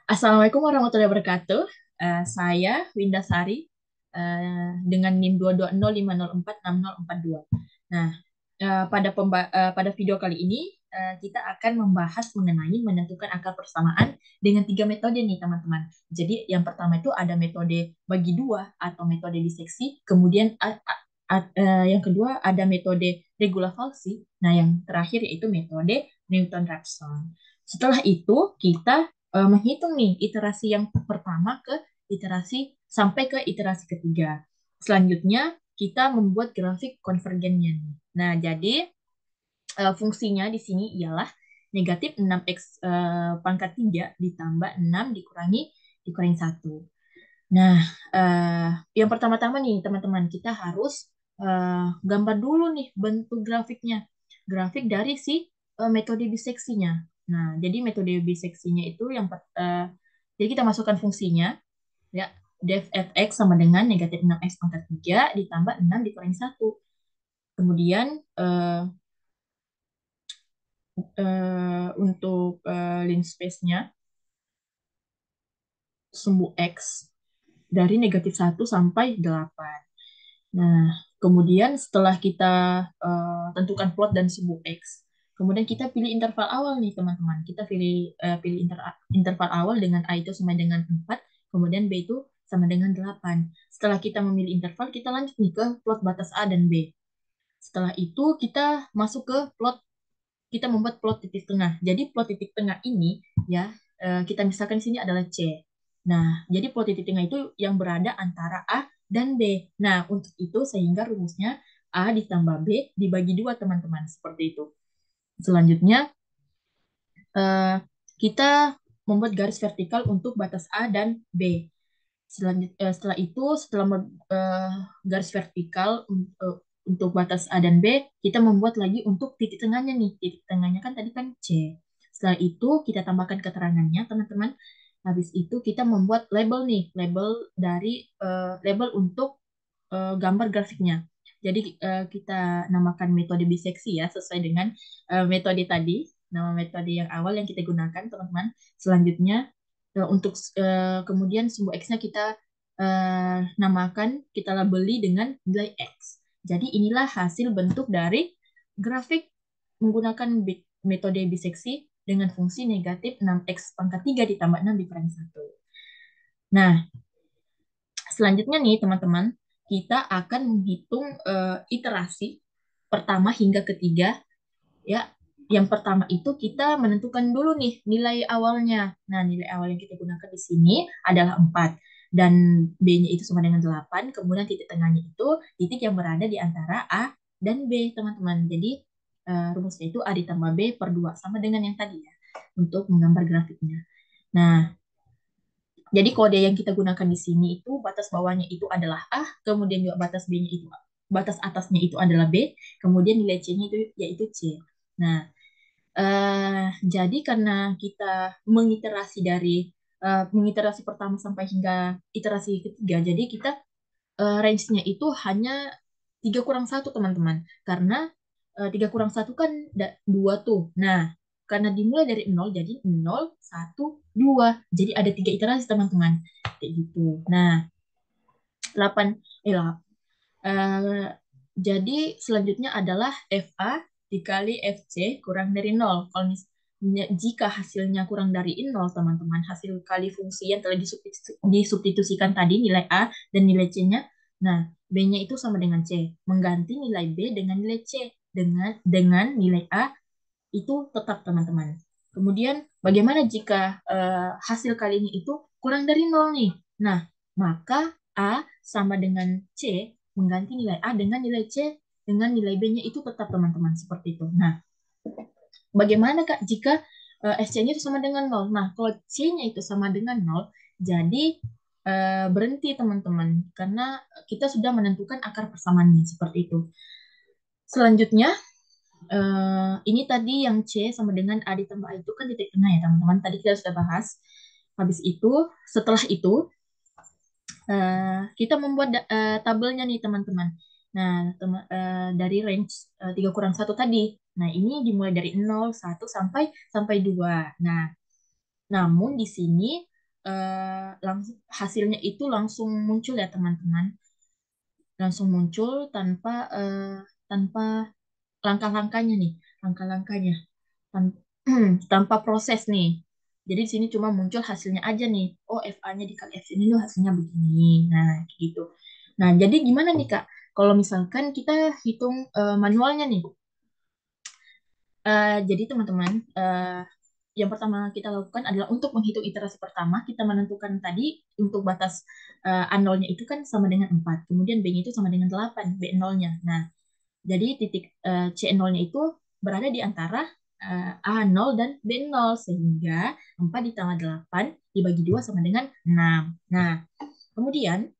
Assalamualaikum warahmatullahi wabarakatuh. Saya Winda Sari dengan NIM 22050466042. Nah, pada video kali ini kita akan membahas mengenai menentukan akar persamaan dengan tiga metode nih teman-teman. Jadi yang pertama itu ada metode bagi dua atau metode diseksi, kemudian yang kedua ada metode regula-Falsi. Nah, yang terakhir yaitu metode Newton-Raphson. Setelah itu kita menghitung nih iterasi yang pertama ke iterasi sampai ke iterasi ketiga. Selanjutnya kita membuat grafik konvergennya nih. Nah, jadi fungsinya di sini ialah negatif 6x pangkat 3 ditambah 6 dikurangi 1. Nah, yang pertama-tama nih teman-teman, kita harus gambar dulu nih bentuk grafiknya. Grafik dari si metode biseksinya. Nah, jadi metode biseksinya itu jadi kita masukkan fungsinya ya def fx sama dengan negatif 6x pangkat 3 ditambah 6 dikurangi 1. Kemudian untuk link space-nya sumbu x dari negatif 1 sampai 8. Nah, kemudian setelah kita tentukan plot dan sumbu X, kemudian kita pilih interval awal nih teman-teman. Kita pilih interval awal dengan A itu sama dengan 4, kemudian B itu sama dengan 8. Setelah kita memilih interval, kita lanjut nih ke plot batas A dan B. Setelah itu kita masuk ke plot, kita membuat plot titik tengah. Jadi plot titik tengah ini ya kita misalkan di sini adalah C. Nah, jadi plot titik tengah itu yang berada antara A dan B. Nah, untuk itu sehingga rumusnya A ditambah B dibagi dua teman-teman seperti itu. Selanjutnya kita membuat garis vertikal untuk batas A dan B. Setelah itu, setelah garis vertikal untuk batas A dan B, kita membuat lagi untuk titik tengahnya nih. Titik tengahnya kan tadi kan C. Setelah itu, kita tambahkan keterangannya, teman-teman. Habis itu, kita membuat label nih. Label untuk gambar grafiknya. Jadi, kita namakan metode biseksi ya, sesuai dengan metode tadi. Nama metode yang awal yang kita gunakan, teman-teman. Selanjutnya, untuk kemudian sumbu X-nya kita namakan, kita labeli dengan nilai X. Jadi inilah hasil bentuk dari grafik menggunakan metode biseksi dengan fungsi negatif 6x pangkat 3 ditambah 6 dikurangi 1. Nah, selanjutnya nih teman-teman, kita akan menghitung iterasi pertama hingga ketiga ya. Yang pertama itu kita menentukan dulu nih nilai awalnya. Nah, nilai awal yang kita gunakan di sini adalah 4 dan B-nya itu sama dengan 8. Kemudian titik tengahnya itu titik yang berada di antara A dan B, teman-teman. Jadi rumusnya itu A ditambah B per 2 sama dengan yang tadi ya untuk menggambar grafiknya. Nah, jadi kode yang kita gunakan di sini itu batas bawahnya itu adalah A, kemudian juga batas atasnya itu adalah B, kemudian nilai C-nya itu yaitu C. Nah, jadi karena kita mengiterasi pertama sampai hingga iterasi ketiga, jadi kita range-nya itu hanya 3 kurang satu teman-teman. Karena 3 kurang satu kan 2 tuh. Nah, karena dimulai dari nol jadi 0, 1, 2. Jadi ada 3 iterasi teman-teman. Kayak gitu. Nah, 8, eh, jadi selanjutnya adalah FA dikali FC kurang dari nol. Jika hasilnya kurang dari nol, teman-teman, hasil kali fungsi yang telah disubstitusikan tadi, nilai A dan nilai C-nya, nah, B-nya itu sama dengan C. Mengganti nilai B dengan nilai C. Dengan nilai A itu tetap, teman-teman. Kemudian, bagaimana jika hasil kalinya itu kurang dari nol nih? Nah, maka A sama dengan C mengganti nilai A dengan nilai C dengan nilai B-nya itu tetap, teman-teman, seperti itu. Nah, bagaimana Kak jika SC-nya itu sama dengan nol? Nah, kalau C-nya itu sama dengan nol, jadi berhenti, teman-teman, karena kita sudah menentukan akar persamaannya seperti itu. Selanjutnya, ini tadi yang C sama dengan A ditambah A itu kan titik tengah ya, teman-teman. Tadi kita sudah bahas. Habis itu, setelah itu, kita membuat tabelnya nih, teman-teman. Nah, dari range 3 kurang satu tadi. Nah, ini dimulai dari 0, 1 sampai 2. Nah, namun di sini langsung hasilnya itu langsung muncul ya teman-teman, langsung muncul tanpa langkah-langkahnya nih, langkah-langkahnya tan- tanpa proses nih. Jadi di sini cuma muncul hasilnya aja nih. Oh, FA-nya dikali F ini tuh hasilnya begini. Nah, kayak gitu. Nah, jadi gimana nih, Kak? Kalau misalkan kita hitung manualnya nih. Jadi teman-teman, yang pertama kita lakukan adalah untuk menghitung iterasi pertama, kita menentukan tadi untuk batas A0-nya itu kan sama dengan 4. Kemudian B-nya itu sama dengan 8, B0-nya. Nah, jadi titik C0-nya itu berada di antara A0 dan B0, sehingga 4 ditambah 8 dibagi 2 sama dengan 6. Nah, kemudian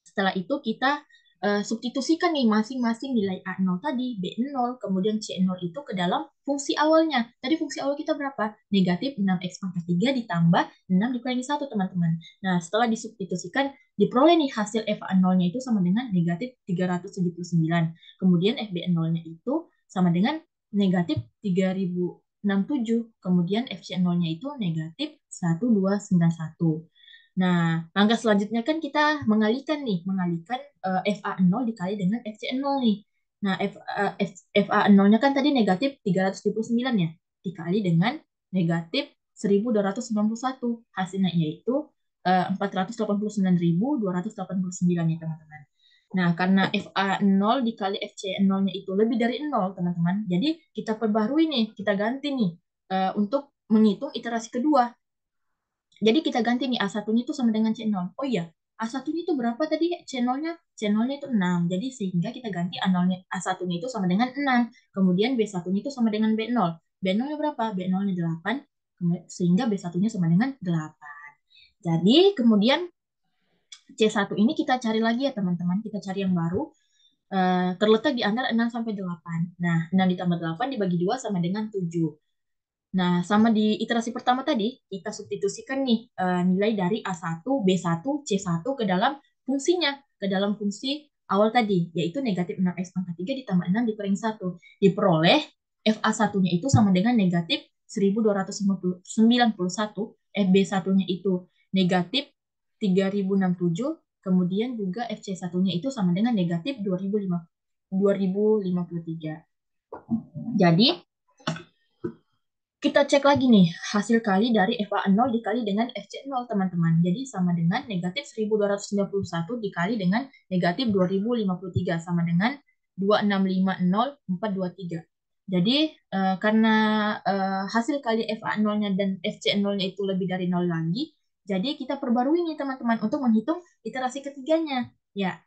setelah itu kita substitusikan nih masing-masing nilai A0 tadi, B0, kemudian C0 itu ke dalam fungsi awalnya. Tadi fungsi awal kita berapa? Negatif 6x pangkat 3 ditambah 6 dikurangi 1, teman-teman. Nah, setelah disubstitusikan, diperoleh nih hasil FA0-nya itu sama dengan negatif 379. Kemudian FB0-nya itu sama dengan negatif 3067. Kemudian FC0-nya itu negatif 1291. Nah, langkah selanjutnya kan kita mengalihkan nih, mengalihkan FA0 dikali dengan FC0 nih. Nah, FA0-nya kan tadi negatif 379 ya, dikali dengan negatif 1291. Hasilnya yaitu 489.289 ya, teman-teman. Nah, karena FA0 dikali FC0-nya itu lebih dari 0, teman-teman. Jadi, kita perbarui nih, kita ganti nih untuk menghitung iterasi kedua. Jadi kita ganti nih A1-nya itu sama dengan C0. Oh iya, A1-nya itu berapa tadi C0-nya? C0-nya itu 6. Jadi sehingga kita ganti A0-nya, A1-nya itu sama dengan 6. Kemudian B1-nya itu sama dengan B0. B0-nya berapa? B0-nya 8. Sehingga B1-nya sama dengan 8. Jadi kemudian C1 ini kita cari lagi ya teman-teman. Kita cari yang baru. Terletak di antara 6 sampai 8. Nah, 6 ditambah 8 dibagi 2 sama dengan 7. Nah, sama di iterasi pertama tadi, kita substitusikan nih nilai dari A1, B1, C1 ke dalam fungsinya, ke dalam fungsi awal tadi, yaitu negatif 6x pangkat 3 ditambah 6 dikurangi 1. Diperoleh FA1-nya itu sama dengan negatif 1291, FB1-nya itu negatif 3067, kemudian juga FC1-nya itu sama dengan negatif 2053. Jadi, kita cek lagi nih hasil kali dari FA0 dikali dengan FC0, teman-teman. Jadi sama dengan negatif 1291 dikali dengan negatif 2053 sama dengan 2650423. Jadi karena hasil kali FA0-nya dan FC0-nya itu lebih dari 0 lagi, jadi kita perbarui nih teman-teman untuk menghitung iterasi ketiganya. Ya,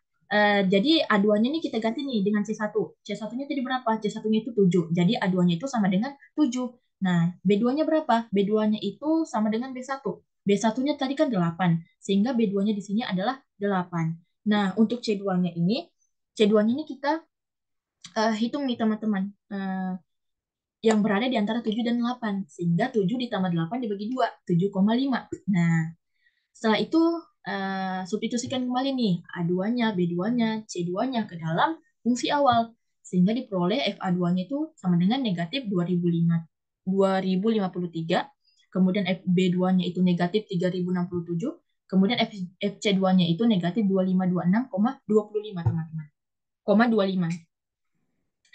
jadi A2-nya nih kita ganti nih dengan C1. C1-nya tadi berapa? C1-nya itu 7. Jadi A2-nya itu sama dengan 7. Nah, B2-nya berapa? B2-nya itu sama dengan B1. B1-nya tadi kan 8, sehingga B2-nya di sini adalah 8. Nah, untuk C2-nya ini kita hitung nih teman-teman. Yang berada di antara 7 dan 8. Sehingga 7 ditambah 8 dibagi 2, 7,5. Nah, setelah itu substitusikan kembali nih A2-nya, B2-nya, C2-nya ke dalam fungsi awal. Sehingga diperoleh FA2-nya itu sama dengan negatif 2053. Kemudian FB2-nya itu negatif 3067. Kemudian FC2-nya itu negatif 2526,25, teman-teman. 25.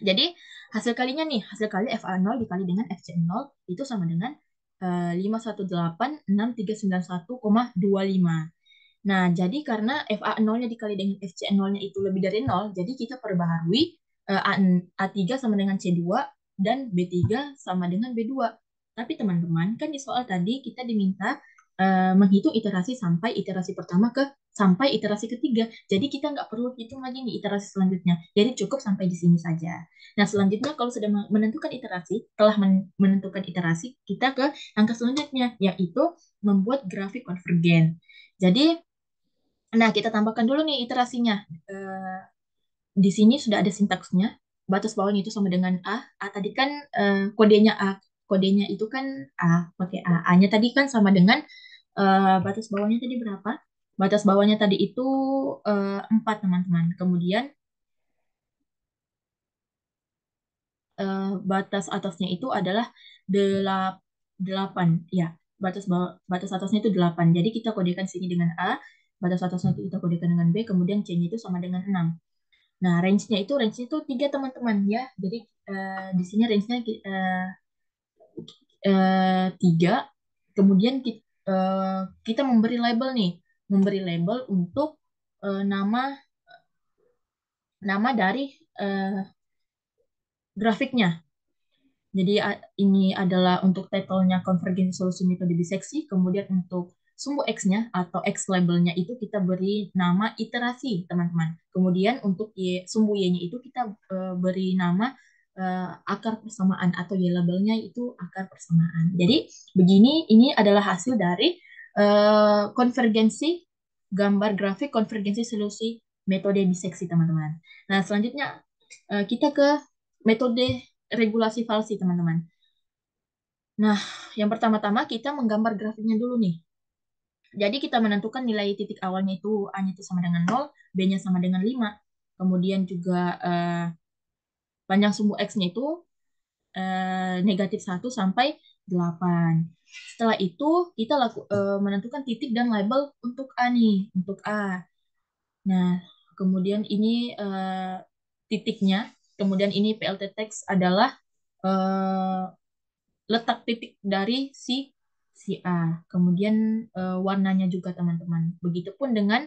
Jadi hasil kalinya nih, hasil kali FA0 dikali dengan FC0 itu sama dengan 5186391,25. Nah, jadi karena FA0-nya dikali dengan FC0-nya itu lebih dari 0, jadi kita perbaharui A3 sama dengan C2 dan B3 sama dengan B2. Tapi teman-teman, kan di soal tadi kita diminta menghitung iterasi sampai iterasi pertama ke sampai iterasi ketiga. Jadi kita nggak perlu hitung lagi nih iterasi selanjutnya. Jadi cukup sampai di sini saja. Nah, selanjutnya kalau sudah menentukan iterasi, telah menentukan iterasi, kita ke langkah selanjutnya, yaitu membuat grafik konvergen. Jadi, nah kita tambahkan dulu nih iterasinya. Di sini sudah ada sintaksnya. Batas bawahnya itu sama dengan A. A tadi kan kodenya A. Kodenya itu kan A, pakai A. A-nya tadi kan sama dengan batas bawahnya tadi berapa? Batas bawahnya tadi itu 4, teman-teman. Kemudian batas atasnya itu adalah 8. Ya, batas atasnya itu 8. Jadi kita kodekan sini dengan A, batas atasnya itu kita kodekan dengan B, kemudian C-nya itu sama dengan 6. Nah, range-nya itu 3 teman-teman ya. Jadi di sini range-nya 3. Kemudian kita memberi label nih, memberi label untuk nama nama dari eh, grafiknya. Jadi ini adalah untuk title-nya konvergensi solusi metode biseksi. Kemudian untuk sumbu X-nya atau X labelnya itu kita beri nama iterasi, teman-teman. Kemudian untuk sumbu Y-nya itu kita beri nama akar persamaan atau Y labelnya itu akar persamaan. Jadi begini, ini adalah hasil dari konvergensi gambar grafik konvergensi solusi metode biseksi, teman-teman. Nah, selanjutnya kita ke metode regulasi falsi, teman-teman. Nah, yang pertama-tama kita menggambar grafiknya dulu nih. Jadi kita menentukan nilai titik awalnya itu A-nya itu sama dengan 0, B-nya sama dengan 5. Kemudian juga panjang sumbu X-nya itu negatif 1 sampai 8. Setelah itu kita menentukan titik dan label untuk A nih, untuk A. Nah, kemudian ini titiknya, kemudian ini PLT text adalah eh, letak titik dari si A. Kemudian warnanya juga, teman-teman. Begitupun dengan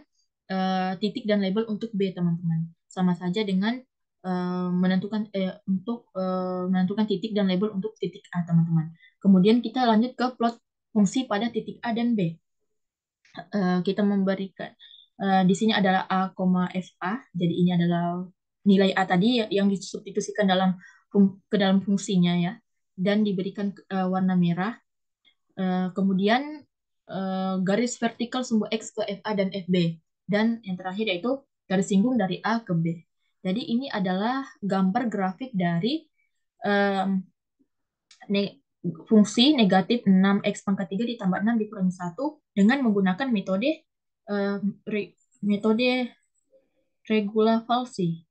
titik dan label untuk B, teman-teman. Sama saja dengan menentukan titik dan label untuk titik A, teman-teman. Kemudian kita lanjut ke plot fungsi pada titik A dan B. Kita memberikan di sini adalah A, FA. Jadi ini adalah nilai A tadi yang disubstitusikan ke dalam fungsinya ya, dan diberikan warna merah. Kemudian garis vertikal sumbu X ke FA dan FB, dan yang terakhir yaitu garis singgung dari A ke B. Jadi ini adalah gambar grafik dari um, fungsi negatif 6x pangkat 3 ditambah 6 dikurangi 1 dengan menggunakan eh, metode regula falsi.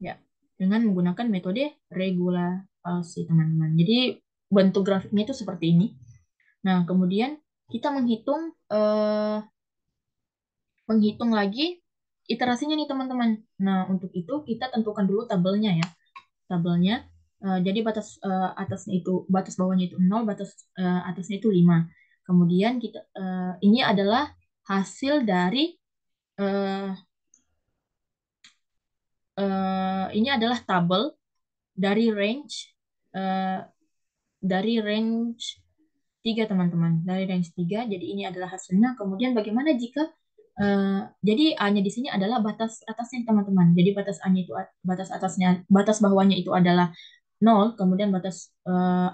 Ya, dengan menggunakan metode regula falsi, teman-teman. Jadi bentuk grafiknya itu seperti ini. Nah, kemudian kita menghitung lagi iterasinya nih, teman-teman. Nah, untuk itu kita tentukan dulu tabelnya ya. Tabelnya jadi atasnya itu, batas bawahnya itu 0, batas atasnya itu 5. Kemudian ini adalah hasil dari eh, ini adalah tabel dari range eh, dari range 3, teman-teman. Dari range 3. Jadi ini adalah hasilnya. Kemudian bagaimana jika jadi A-nya di sini adalah batas atasnya, teman-teman. Jadi batas bawahnya itu adalah 0, kemudian batas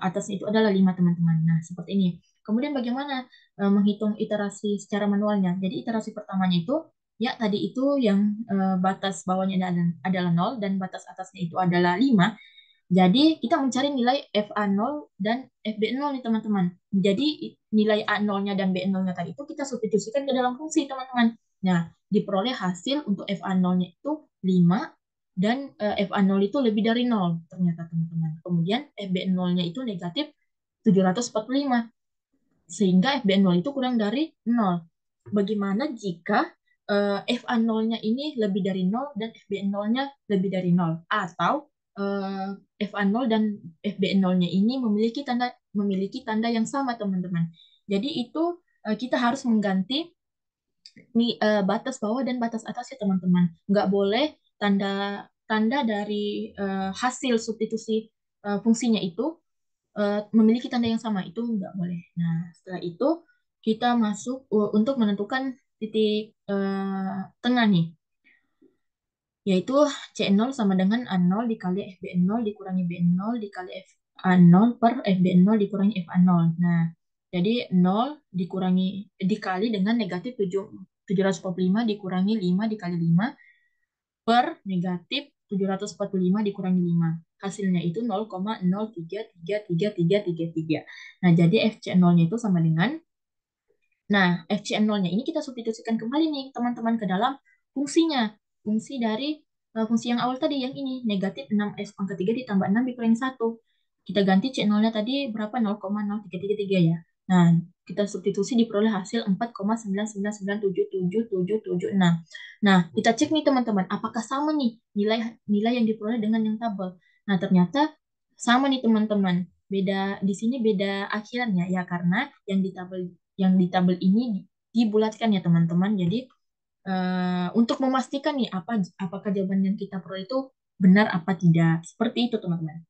atasnya itu adalah 5, teman-teman. Nah, seperti ini. Kemudian bagaimana menghitung iterasi secara manualnya? Jadi iterasi pertamanya itu ya tadi itu yang batas bawahnya adalah 0 dan batas atasnya itu adalah 5. Jadi kita mencari nilai FA0 dan FB0 nih, teman-teman. Jadi nilai A0-nya dan B0-nya tadi itu kita substitusikan ke dalam fungsi, teman-teman. Nah, diperoleh hasil untuk FA0-nya itu 5 dan FA0 itu lebih dari 0 ternyata, teman-teman. Kemudian FB0-nya itu negatif 745 sehingga FB0 itu kurang dari 0. Bagaimana jika FA0-nya ini lebih dari 0 dan FB0-nya lebih dari 0? Atau FA0 dan FB0-nya ini memiliki tanda yang sama, teman-teman. Jadi itu kita harus mengganti batas bawah dan batas atas ya, teman-teman. Nggak boleh tanda tanda dari hasil substitusi fungsinya itu memiliki tanda yang sama, itu nggak boleh. Nah, setelah itu kita masuk untuk menentukan titik tengah nih, yaitu C0 sama dengan A0 dikali FB0 dikurangi B0 dikali FA0 per FB0 dikurangi FA0. Nah, jadi 0 dikali dengan negatif 745 dikurangi 5 dikali 5 per negatif 745 dikurangi 5. Hasilnya itu 0,0333333. Nah, jadi FC0-nya itu sama dengan, nah, FC0-nya ini kita substitusikan kembali nih, teman-teman, ke dalam fungsinya. Fungsi yang awal tadi, yang ini, negatif 6S pangkat 3 ditambah 6 dikurangi 1. Kita ganti C0-nya tadi berapa? 0,0333 ya. Nah, kita substitusi diperoleh hasil 4,999777776. Nah, kita cek nih teman-teman, apakah sama nih nilai nilai yang diperoleh dengan yang tabel. Nah, ternyata sama nih teman-teman. Beda di sini beda akhirannya ya karena yang di tabel ini dibulatkan ya teman-teman. Jadi untuk memastikan nih apakah jawaban yang kita peroleh itu benar apa tidak. Seperti itu teman-teman.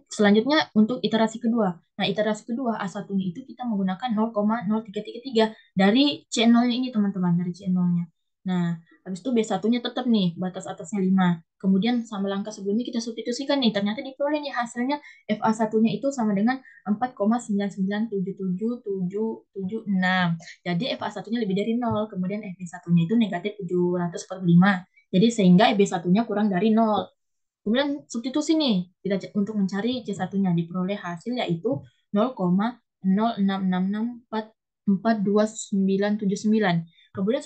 Selanjutnya untuk iterasi kedua. Nah, iterasi kedua A1-nya itu kita menggunakan 0,0333 dari C0-nya ini teman-teman, dari C0-nya. Nah, habis itu B1-nya tetap nih, batas atasnya 5. Kemudian sama langkah sebelumnya kita substitusikan nih, ternyata diperoleh nih hasilnya FA1-nya itu sama dengan 4,9977776. Jadi FA1-nya lebih dari 0, kemudian FB1-nya itu negatif 745. Jadi sehingga FB1-nya kurang dari 0. Kemudian substitusi nih, kita untuk mencari C1-nya diperoleh hasil yaitu 0,0666442979. Kemudian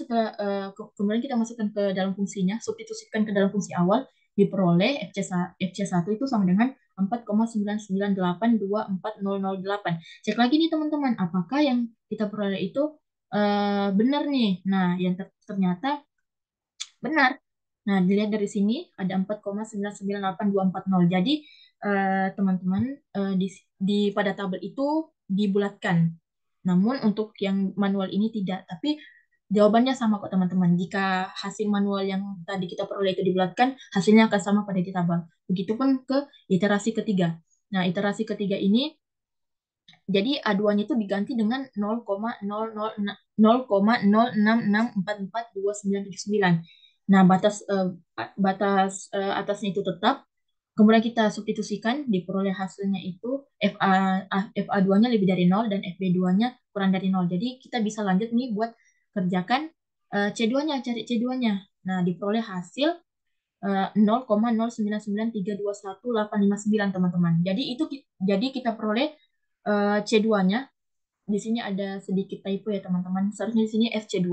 kemudian kita masukkan ke dalam fungsinya, substitusikan ke dalam fungsi awal, diperoleh FC1 itu sama dengan 4,998240008. Cek lagi nih teman-teman, apakah yang kita peroleh itu benar nih. Nah, yang ternyata benar. Nah, dilihat dari sini ada 4,9982400. Jadi, teman-teman, pada tabel itu dibulatkan. Namun untuk yang manual ini tidak. Tapi jawabannya sama kok teman-teman. Jika hasil manual yang tadi kita peroleh itu dibulatkan, hasilnya akan sama pada di tabel. Begitupun ke iterasi ketiga. Nah, iterasi ketiga ini jadi aduannya itu diganti dengan 0,006644299. Nah, batas atasnya itu tetap. Kemudian kita substitusikan, diperoleh hasilnya itu FA2-nya lebih dari 0 dan FB2-nya kurang dari 0. Jadi kita bisa lanjut nih buat kerjakan C2-nya, cari C2-nya. Nah, diperoleh hasil 0,099321859 teman-teman. Jadi kita peroleh C2-nya di sini ada sedikit typo ya teman-teman. Seharusnya di sini FC2.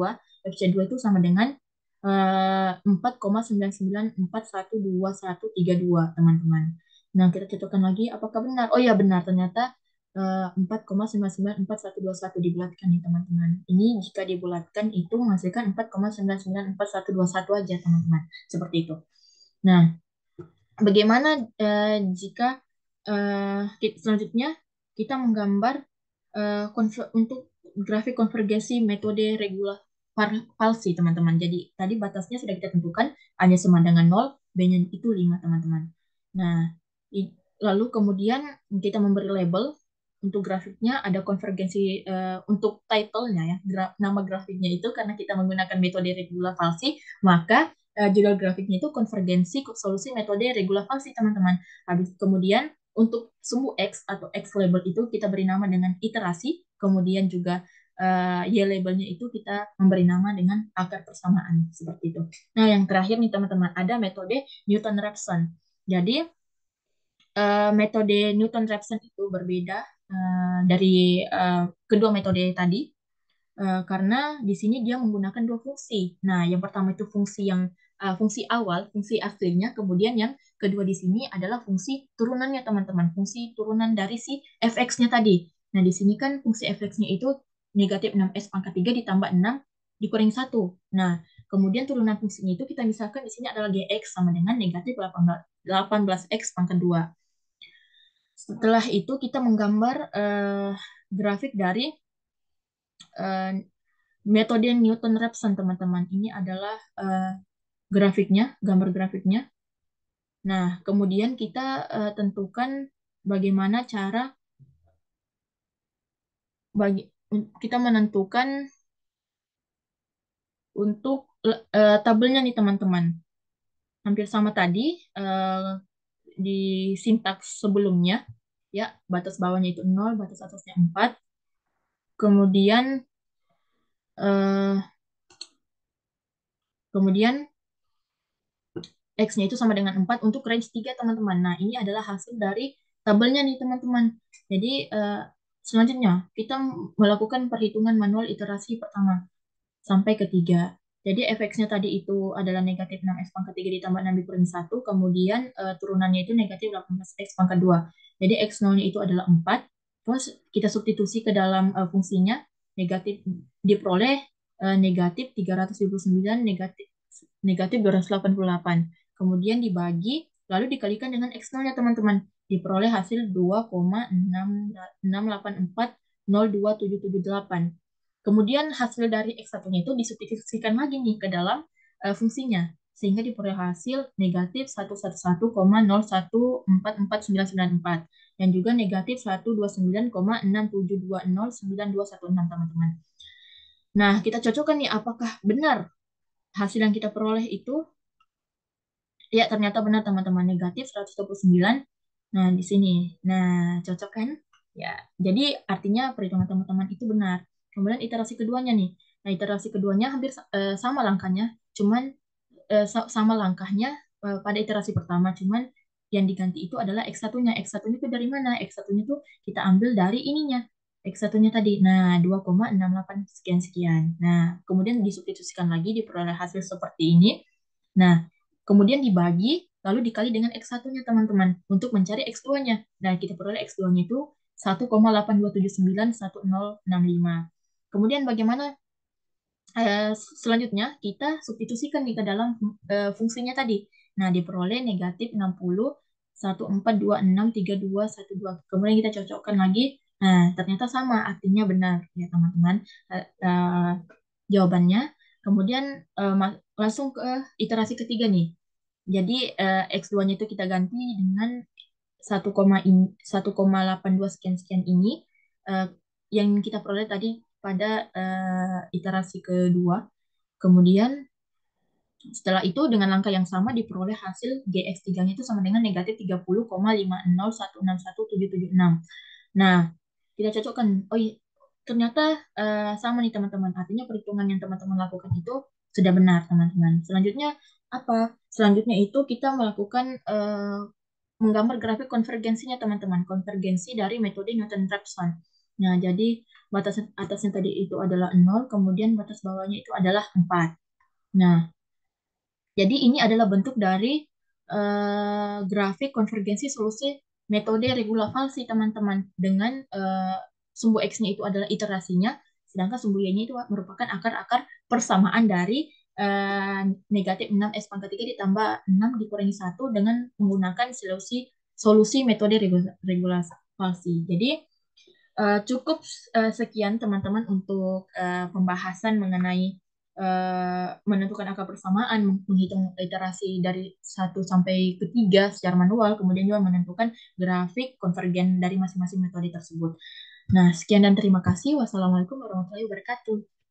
FC2 itu sama dengan 4,99412132 teman-teman. Nah, kita cocokkan lagi apakah benar. Oh ya benar, ternyata 4,994121 dibulatkan nih teman-teman. Ini jika dibulatkan itu menghasilkan 4,994121 aja teman-teman. Seperti itu. Nah, bagaimana jika selanjutnya kita menggambar untuk grafik konvergensi metode regula palsi, teman-teman. Jadi, tadi batasnya sudah kita tentukan, hanya sama dengan 0, B-nya itu 5, teman-teman. Nah, lalu kemudian kita memberi label untuk grafiknya, ada konvergensi untuk title-nya ya, nama grafiknya itu karena kita menggunakan metode regula falsi, maka judul grafiknya itu konvergensi solusi metode regula falsi, teman-teman. Habis kemudian untuk sumbu X atau X label itu kita beri nama dengan iterasi, kemudian juga Y labelnya itu kita memberi nama dengan akar persamaan, seperti itu. Nah, yang terakhir nih teman-teman, ada metode Newton-Raphson. Jadi, metode Newton-Raphson itu berbeda dari kedua metode tadi, karena di sini dia menggunakan dua fungsi. Nah, yang pertama itu fungsi awal, fungsi aslinya, kemudian yang kedua di sini adalah fungsi turunannya, teman-teman, fungsi turunan dari si fx-nya tadi. Nah, di sini kan fungsi fx-nya itu negatif 6s pangkat 3 ditambah 6 dikurangi 1. Nah, kemudian turunan fungsinya itu kita misalkan di sini adalah gx sama dengan negatif 18x pangkat 2. Setelah itu kita menggambar grafik dari eh, metode Newton-Raphson, teman-teman. Ini adalah grafiknya, gambar grafiknya. Nah, kemudian kita tentukan bagaimana cara bagi kita menentukan untuk tabelnya nih, teman-teman. Hampir sama tadi di sintaks sebelumnya, ya, batas bawahnya itu 0, batas atasnya 4. Kemudian eh, kemudian X-nya itu sama dengan 4 untuk range 3, teman-teman. Nah, ini adalah hasil dari tabelnya nih, teman-teman. Jadi, selanjutnya, kita melakukan perhitungan manual iterasi pertama sampai ketiga. Jadi, fx-nya tadi itu adalah negatif 6x pangkat 3 ditambah 6 dikurangi 1. Kemudian, turunannya itu negatif 18x pangkat 2. Jadi, x0-nya itu adalah 4. Terus kita substitusi ke dalam fungsinya, negatif diperoleh negatif 329, negatif negatif 288. Kemudian dibagi, lalu dikalikan dengan X0-nya teman-teman. Diperoleh hasil 2,68402778. Kemudian hasil dari X1-nya itu disubstitusikan lagi nih ke dalam fungsinya. Sehingga diperoleh hasil negatif 111,01449994 dan juga negatif 129,67209216 teman-teman. Nah, kita cocokkan nih apakah benar hasil yang kita peroleh itu. Ya, ternyata benar teman-teman, negatif 129. Nah, di sini. Nah, cocok kan? Ya, jadi artinya perhitungan teman-teman itu benar. Kemudian iterasi keduanya nih. Nah, iterasi keduanya hampir sama langkahnya, cuman sama langkahnya pada iterasi pertama, cuman yang diganti itu adalah X1-nya. X1-nya itu dari mana? X1-nya itu kita ambil dari ininya. X1-nya tadi. Nah, 2,68 sekian-sekian. Nah, kemudian disubstitusikan lagi diperoleh hasil seperti ini. Nah, kemudian dibagi, lalu dikali dengan X1-nya teman-teman untuk mencari X2-nya. Nah, kita peroleh X2-nya itu 1,82791065. Kemudian bagaimana selanjutnya kita substitusikan nih ke dalam fungsinya tadi. Nah, diperoleh negatif 60,14263212. Kemudian kita cocokkan lagi. Nah, ternyata sama, artinya benar ya teman-teman. Jawabannya. Kemudian langsung ke iterasi ketiga nih. Jadi X2-nya itu kita ganti dengan 1,82 sekian-sekian ini eh, yang kita peroleh tadi pada iterasi kedua. Kemudian setelah itu dengan langkah yang sama diperoleh hasil GX3-nya itu sama dengan negatif 30,50161776. Nah, kita cocokkan. Oh iya, ternyata sama nih teman-teman. Artinya perhitungan yang teman-teman lakukan itu sudah benar, teman-teman. Selanjutnya apa? Selanjutnya itu kita melakukan menggambar grafik konvergensinya, teman-teman. Konvergensi dari metode Newton-Raphson. Nah, jadi batas atasnya tadi itu adalah 0, kemudian batas bawahnya itu adalah 4. Nah, jadi ini adalah bentuk dari grafik konvergensi solusi metode regula falsi, teman-teman. Dengan sumbu X-nya itu adalah iterasinya, sedangkan sumbu Y-nya itu merupakan akar-akar persamaan dari eh, negatif 6 S pangkat 3 ditambah 6 dikurangi 1 dengan menggunakan solusi solusi metode regula falsi. Jadi cukup sekian teman-teman untuk pembahasan mengenai menentukan angka persamaan, menghitung iterasi dari 1 sampai ke 3 secara manual, kemudian juga menentukan grafik konvergen dari masing-masing metode tersebut. Nah, sekian dan terima kasih. Wassalamualaikum warahmatullahi wabarakatuh.